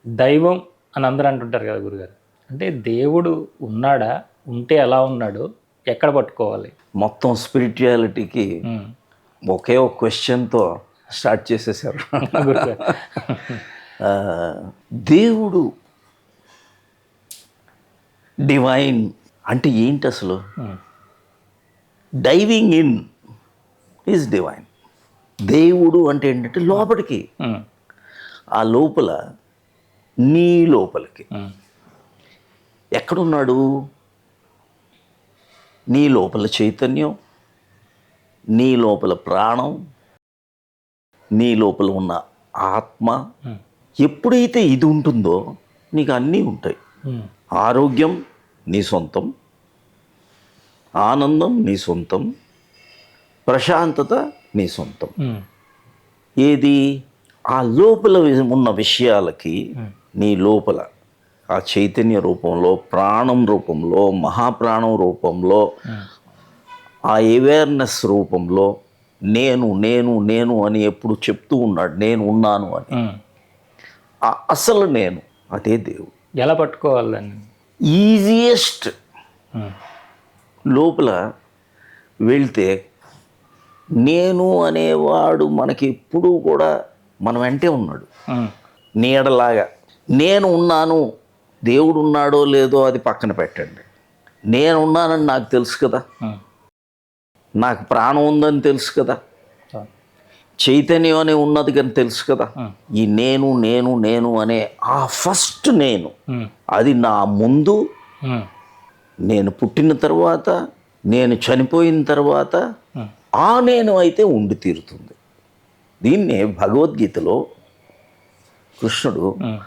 దైవం అని అందరూ అంటుంటారు కదా గురుగారు. అంటే దేవుడు ఉన్నాడా? ఉంటే ఎలా ఉన్నాడు? ఎక్కడ పట్టుకోవాలి? మొత్తం స్పిరిచువాలిటీకి హ్మ్. ఒకే ఒక క్వశ్చన్తో స్టార్ట్ చేసేసారు. గురుగారు. ఆ, దేవుడు డివైన్ అంటే ఏంటి అసలు? హ్మ్. Diving in is divine. దేవుడు అంటే ఏంటంటే లోపలికి, హ్మ్. ఆ లోపల, నీ లోపలికి హ్మ్. ఎక్కడున్నాడు? నీ లోపల చైతన్యం, నీ లోపల ప్రాణం, నీ లోపల ఉన్న ఆత్మ. హ్మ్. ఎప్పుడైతే ఇది ఉంటుందో నీకు అన్నీ ఉంటాయి. హ్మ్. ఆరోగ్యం నీ సొంతం, ఆనందం నీ సొంతం, ప్రశాంతత నీ సొంతం. హ్మ్. ఏది? ఆ లోపల ఉన్న విషయాలకి Hmm. నీ లోపల ఆ చైతన్య రూపంలో, ప్రాణం రూపంలో, మహాప్రాణం రూపంలో, ఆ అవేర్నెస్ రూపంలో నేను నేను నేను అని ఎప్పుడు చెప్తూ ఉన్నాడు, నేను ఉన్నాను అని. హ్మ్. అసలు నేను అదే దేవుడు. ఎలా పట్టుకోవాలి దాన్ని? ఈజియెస్ట్ హ్మ్. లోపల వెళ్తే నేను అనేవాడు మనకి ఎప్పుడూ కూడా మన వెంటే ఉన్నాడు, హ్మ్. నీడలాగా. నేను ఉన్నాను, దేవుడు ఉన్నాడో లేదో అది పక్కన పెట్టండి. నేను ఉన్నానని నాకు తెలుసు కదా, హ్మ్. నాకు ప్రాణం ఉందని తెలుసు కదా, అవును. చైతన్యం అనే ఉన్నది కానీ తెలుసు కదా. Hmm. ఈ నేను నేను నేను అనే ఆ ఫస్ట్ నేను, హ్మ్. అది నా ముందు, హ్మ్. నేను పుట్టిన తర్వాత, నేను చనిపోయిన తర్వాత హ్మ్. ఆ నేను అయితే ఉండి తీరుతుంది. దీన్నే భగవద్గీతలో కృష్ణుడు హ్మ్.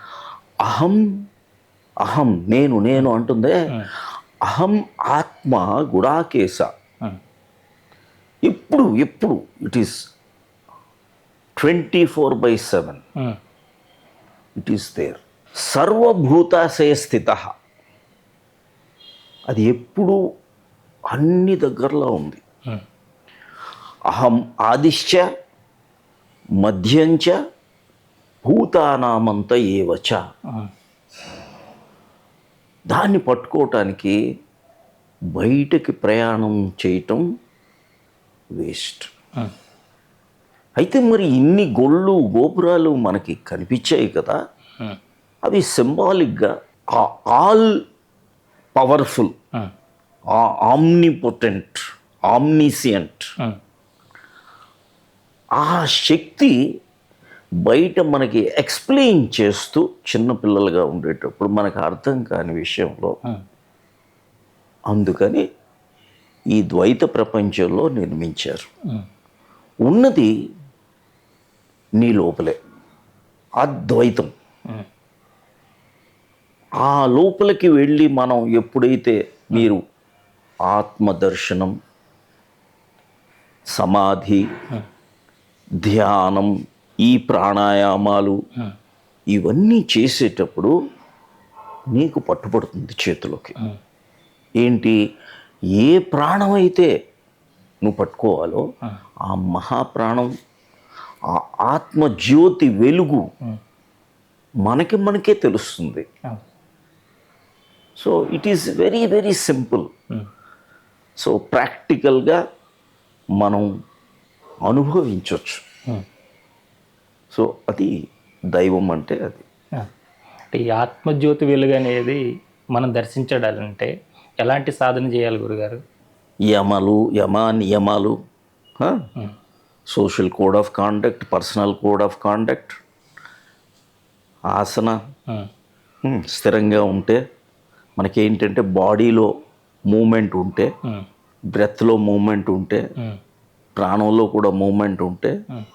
అహం అహం నేను నేను అంటుందే, అహం ఆత్మ గుడాకేశ. హ్మ్. ఎప్పుడు ఎప్పుడు ఇట్ ఈస్ 24/7 హ్మ్. It is there. సర్వభూతాశయ స్థిత, అది ఎప్పుడు అన్ని దగ్గరలో ఉంది. హ్మ్. అహం ఆదిశ్చ మధ్యంచ భూతానామంత ఏవచ. హ్మ్. దాన్ని పట్టుకోవటానికి బయటకి ప్రయాణం చేయటం వేస్ట్. హ్మ్. అయితే మరి ఇన్ని గొళ్ళు గోపురాలు మనకి కనిపించాయి కదా, హ్మ్. అవి సింబాలిక్గా ఆల్ పవర్ఫుల్, హ్మ్. ఆమ్నిపొటెంట్, ఆమ్నిసియంట్ హ్మ్. ఆ శక్తి బయట మనకి ఎక్స్ప్లెయిన్ చేస్తూ, చిన్నపిల్లలుగా ఉండేటప్పుడు మనకు అర్థం కాని విషయంలో, హ్మ్. అందుకని ఈ ద్వైత ప్రపంచంలో నిర్మించారు. హ్మ్. ఉన్నది నీ లోపలే, అద్వైతం. హ్మ్. ఆ లోపలికి వెళ్ళి మనం ఎప్పుడైతే మీరు ఆత్మదర్శనం, సమాధి, ధ్యానం, ఈ ప్రాణాయామాలు హ్మ్. ఇవన్నీ చేసేటప్పుడు నీకు పట్టుబడుతుంది చేతిలోకి. హ్మ్. ఏంటి? ఏ ప్రాణం అయితే నువ్వు పట్టుకోవాలో ఆ మహాప్రాణం, ఆ ఆత్మజ్యోతి వెలుగు మనకే తెలుస్తుంది. అవును. So it is very very simple. హ్మ్. సో ప్రాక్టికల్గా మనం అనుభవించవచ్చు. హ్మ్. సో అది దైవం అంటే అది. ఆ. అంటే ఈ ఆత్మజ్యోతి వెలుగు అనేది మనం దర్శించడాలంటే ఎలాంటి సాధన చేయాలి గురుగారు? నియమాలు, హ్మ్. Social code of conduct, personal code of conduct, ఆసన, హ్మ్. స్థిరంగా ఉంటే, మనకేంటంటే బాడీలో మూమెంట్ ఉంటే, హ్మ్. బ్రెత్లో మూమెంట్ ఉంటే, హ్మ్. ప్రాణంలో కూడా మూమెంట్ ఉంటే, హ్మ్.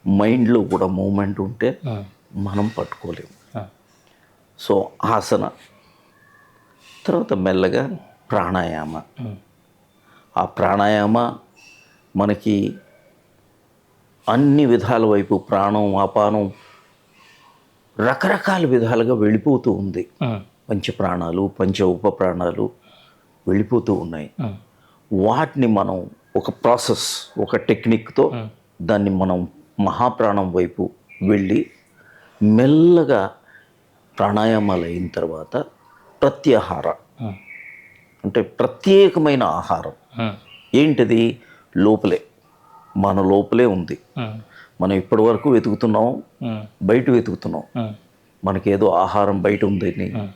మైండ్లో కూడా మూమెంట్ ఉంటే హ్మ్. మనం పట్టుకోలేము. ఆ. సో ఆసన తర్వాత మెల్లగా ప్రాణాయామ. హ్మ్. ఆ ప్రాణాయామ మనకి అన్ని విధాల వైపు, ప్రాణం, అపానం, రకరకాల విధాలుగా వెళ్ళిపోతూ ఉంది. హ్మ్. పంచప్రాణాలు, పంచ ఉప ప్రాణాలు వెళ్ళిపోతూ ఉన్నాయి. హ్మ్. వాటిని మనం ఒక ప్రాసెస్, ఒక టెక్నిక్తో దాన్ని మనం మహాప్రాణం వైపు వెళ్ళి మెల్లగా ప్రాణాయామాలు అయిన తర్వాత ప్రత్యాహార ఉమ్, అంటే ప్రత్యేకమైన ఆహారం. ఉమ్, ఏంటిది? లోపలే, మన లోపలే ఉంది. ఉమ్, మనం ఇప్పటి వరకు వెతుకుతున్నాం, ఉమ్, బయట వెతుకుతున్నాం. ఉమ్, మనకేదో ఆహారం బయట ఉందని, ఉమ్,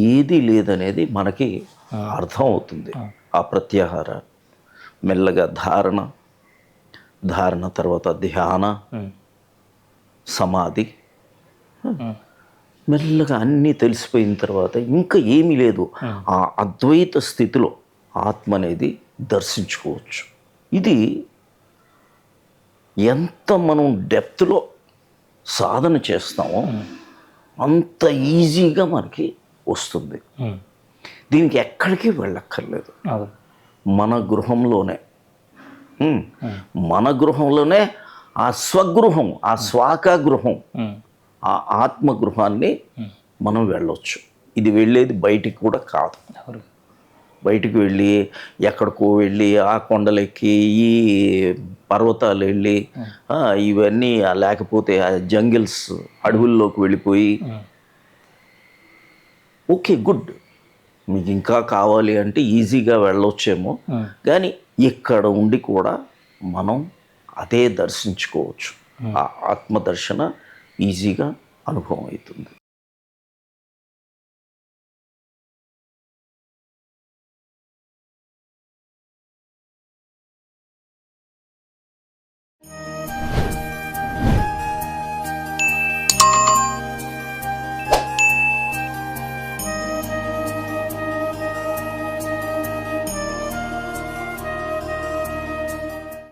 ఏది లేదనేది మనకి అర్థం అవుతుంది. ఆ ప్రత్యాహార మెల్లగా ధారణ తర్వాత ధ్యాన, ఉమ్, సమాధి, ఉమ్, మెల్లగా అన్నీ తెలిసిపోయిన తర్వాత ఇంకా ఏమీ లేదు. ఆ అద్వైత స్థితిలో ఆత్మ అనేది దర్శించుకోవచ్చు. ఇది ఎంత మనం డెప్త్లో సాధన చేస్తామో అంత ఈజీగా మనకి వస్తుంది. ఉమ్, దీనికి ఎక్కడికి వెళ్ళక్కర్లేదు. అదే. మన గృహంలోనే మన గృహంలోనే ఆ స్వగృహం, ఆ స్వాకా గృహం, ఉమ్, ఆ ఆత్మగృహాన్ని మనం వెళ్ళొచ్చు. ఇది వెళ్ళేది బయటికి కూడా కాదు. ఎవరు? బయటికి వెళ్ళి ఎక్కడికో వెళ్ళి ఆ కొండలెక్కి ఈ పర్వతాలు వెళ్ళి ఇవన్నీ లేకపోతే ఆ జంగిల్స్ అడవుల్లోకి వెళ్ళిపోయి ఓకే గుడ్, మీకు ఇంకా కావాలి అంటే ఈజీగా వెళ్ళొచ్చేమో, కానీ ఇక్కడ ఉండి కూడా మనం అదే దర్శించుకోవచ్చు. ఆ ఆత్మదర్శన ఈజీగా అనుభవం అవుతుంది.